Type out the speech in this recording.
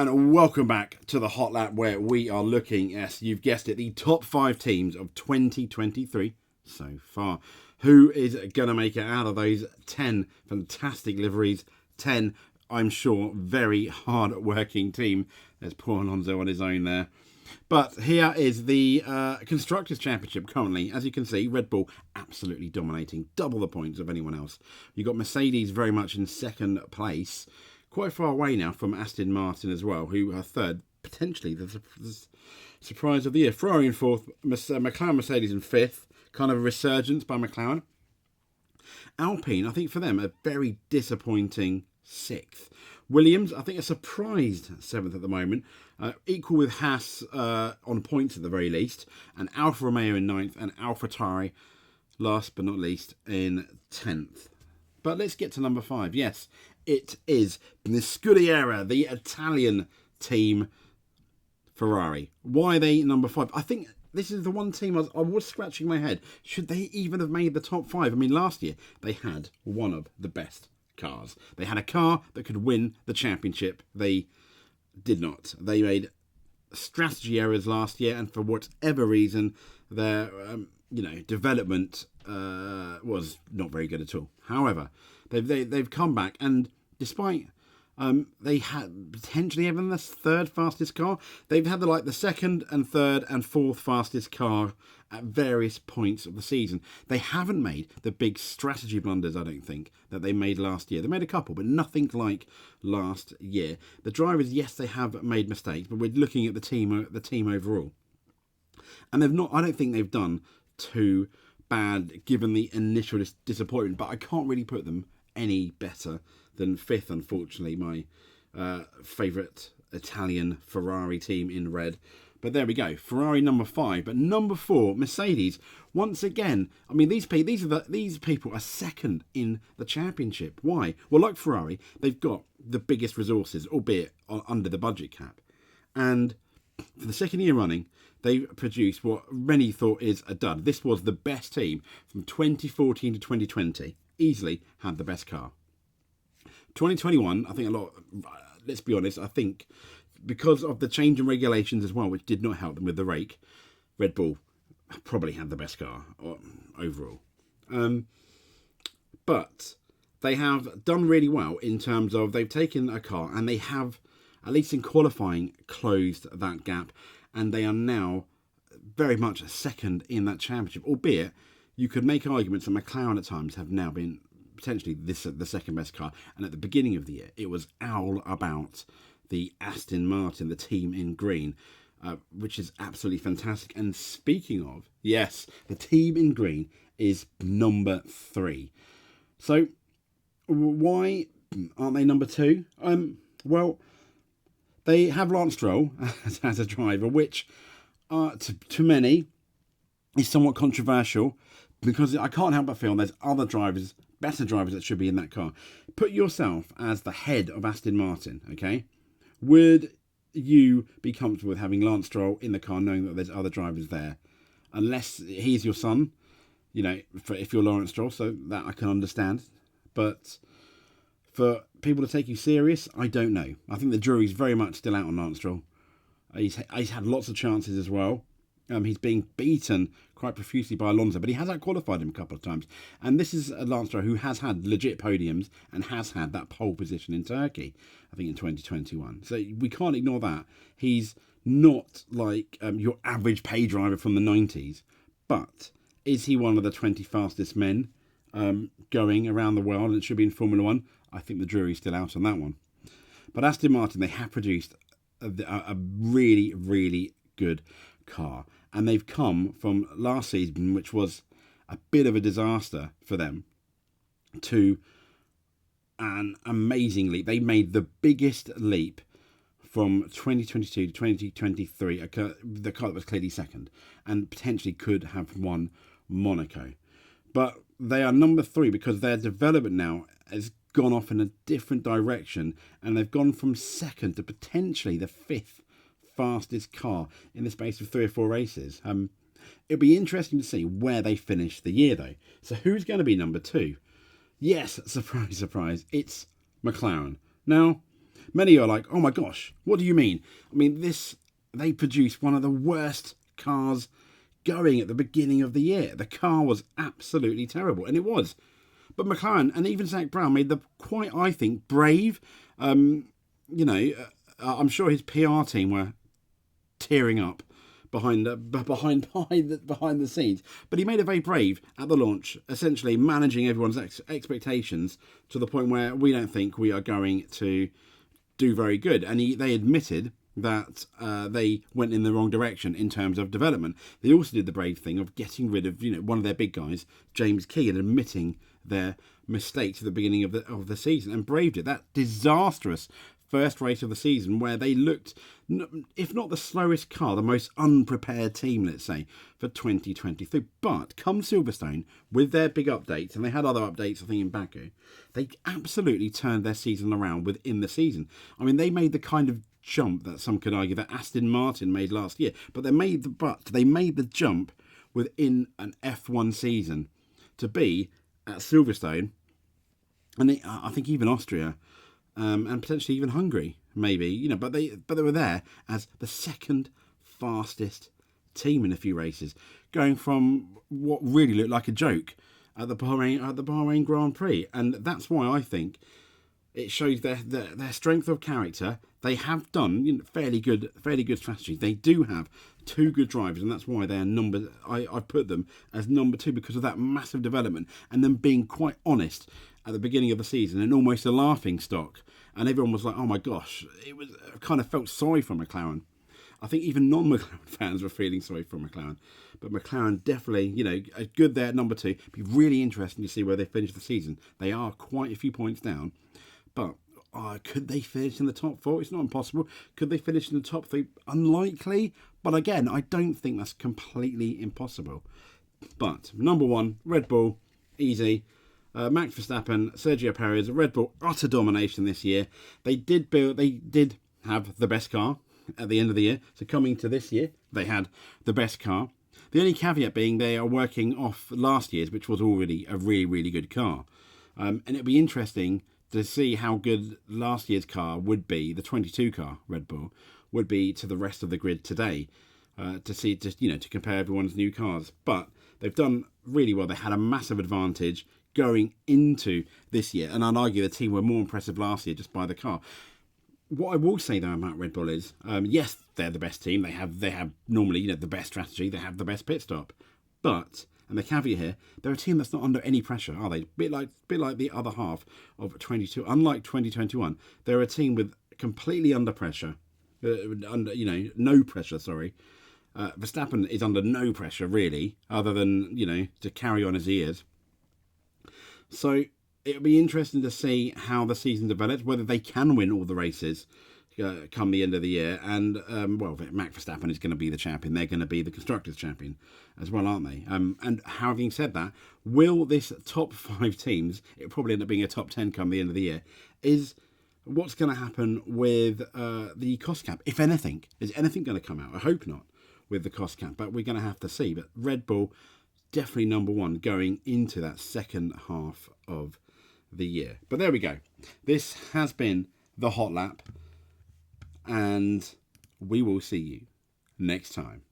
And welcome back to the Hot Lap, where we are looking at, you've guessed it, the top 5 teams of 2023 so far. Who is going to make it out of those 10 fantastic liveries? 10, I'm sure, very hard-working team. There's poor Alonso on his own there. But here is the Constructors' Championship currently. As you can see, Red Bull absolutely dominating, double the points of anyone else. You've got Mercedes very much in second place, quite far away now from Aston Martin as well, who are third, potentially the surprise of the year. Ferrari in fourth, McLaren, Mercedes in fifth, kind of a resurgence by McLaren. Alpine, I think for them, a very disappointing sixth. Williams, I think, a surprised seventh at the moment, equal with Haas on points at the very least, and Alfa Romeo in ninth, and AlphaTauri, last but not least, in 10th. But let's get to number 5. Yes, it is the Scuderia, the Italian team, Ferrari. Why are they number 5? I think this is the one team I was scratching my head. Should they even have made the top 5? I mean, last year they had one of the best cars. They had a car that could win the championship. They did not. They made strategy errors last year, and for whatever reason, their development was not very good at all. However, they've come back, and despite they had potentially even the third fastest car, they've had the second and third and fourth fastest car at various points of the season. They haven't made the big strategy blunders, I don't think, that they made last year. They made a couple, but nothing like last year. The drivers, yes, they have made mistakes, but we're looking at the team overall, and they've not. I don't think they've done too bad given the initial disappointment. But I can't really put them any better than fifth, unfortunately, my favourite Italian Ferrari team in red. But there we go, Ferrari number 5. But number 4, Mercedes. Once again, I mean, these people are second in the championship. Why? Well, like Ferrari, they've got the biggest resources, albeit under the budget cap. And for the second year running, they produced what many thought is a dud. This was the best team from 2014 to 2020. Easily had the best car. 2021, I think let's be honest, I think because of the change in regulations as well, which did not help them with the rake, Red Bull probably had the best car overall. But they have done really well in terms of they've taken a car and they have, at least in qualifying, closed that gap. And they are now very much second in that championship, albeit you could make arguments that McLaren at times have now been potentially the second best car. And at the beginning of the year, it was all about the Aston Martin, the team in green, which is absolutely fantastic. And speaking of, yes, the team in green is number 3. So why aren't they number 2? Well, they have Lance Stroll as a driver, which to many is somewhat controversial, because I can't help but feel there's other drivers, better drivers, that should be in that car. Put yourself as the head of Aston Martin, okay? Would you be comfortable with having Lance Stroll in the car knowing that there's other drivers there? Unless he's your son, if you're Lawrence Stroll, so that I can understand. But for people to take you serious, I don't know. I think the jury's very much still out on Lance Stroll. He's had lots of chances as well. He's being beaten quite profusely by Alonso, but he has out-qualified him a couple of times. And this is a Lance Stroll who has had legit podiums and has had that pole position in Turkey, I think in 2021. So we can't ignore that. He's not like your average pay driver from the 90s, but is he one of the 20 fastest men going around the world, and it should be in Formula 1? I think the jury's still out on that one. But Aston Martin, they have produced a really, really good car. And they've come from last season, which was a bit of a disaster for them, to an amazing leap. They made the biggest leap from 2022 to 2023, the car that was clearly second and potentially could have won Monaco. But they are number 3 because their development now has gone off in a different direction, and they've gone from second to potentially the 5th fastest car in the space of 3 or 4 races. It'll be interesting to see where they finish the year, though. So who's going to be number 2? Yes, surprise, surprise, it's McLaren. Now, Many are like, oh my gosh, what do you mean? I mean, they produced one of the worst cars going at the beginning of the year. The car was absolutely terrible, and it was. But McLaren and even Zak Brown made the quite, I think, brave. I'm sure his PR team were tearing up behind the scenes. But he made it very brave at the launch, essentially managing everyone's expectations to the point where we don't think we are going to do very good. And they admitted that they went in the wrong direction in terms of development. They also did the brave thing of getting rid of one of their big guys, James Key, and admitting their mistakes at the beginning of the season and braved it. That disastrous first race of the season where they looked, if not the slowest car, the most unprepared team, let's say, for 2023. But come Silverstone, with their big updates, and they had other updates, I think, in Baku, they absolutely turned their season around within the season. I mean, they made the kind of jump that some could argue that Aston Martin made last year, but they made the jump within an F1 season to be at Silverstone, and I think even Austria, and potentially even Hungary, maybe, but they were there as the second fastest team in a few races, going from what really looked like a joke at the Bahrain Grand Prix, and that's why I think it shows their strength of character. They have done fairly good strategy. They do have two good drivers, and that's why they're I put them as number 2 because of that massive development and them being quite honest at the beginning of the season and almost a laughing stock. And everyone was like, "Oh my gosh!" It was kind of felt sorry for McLaren. I think even non-McLaren fans were feeling sorry for McLaren, but McLaren definitely, good there at number 2. It'd be really interesting to see where they finish the season. They are quite a few points down, but could they finish in the top 4? It's not impossible. Could they finish in the top 3? Unlikely. But again, I don't think that's completely impossible. But number 1, Red Bull, easy. Max Verstappen, Sergio Perez, Red Bull, utter domination this year. They did have the best car at the end of the year. So coming to this year, they had the best car. The only caveat being they are working off last year's, which was already a really, really good car. And it'd be interesting to see how good last year's car would be, the 22 car, Red Bull, would be to the rest of the grid today, to compare everyone's new cars. But they've done really well. They had a massive advantage going into this year, and I'd argue the team were more impressive last year just by the car. What I will say though about Red Bull is, yes, they're the best team. They have normally the best strategy. They have the best pit stop, but. And the caveat here, they're a team that's not under any pressure, are they? Bit like the other half of 22. Unlike 2021, they're a team with completely under pressure, no pressure. Sorry, Verstappen is under no pressure really, other than to carry on as he is. So it'll be interesting to see how the season develops, whether they can win all the races come the end of the year, and Max Verstappen is going to be the champion. They're going to be the constructors champion as well, aren't they? And having said that, will this top 5 teams, it probably end up being a top 10 come the end of the year, is what's going to happen with the cost cap, if anything. Is anything going to come out? I hope not with the cost cap, but we're going to have to see. But Red Bull definitely number 1 going into that second half of the year. But there we go. This has been the Hot Lap, and we will see you next time.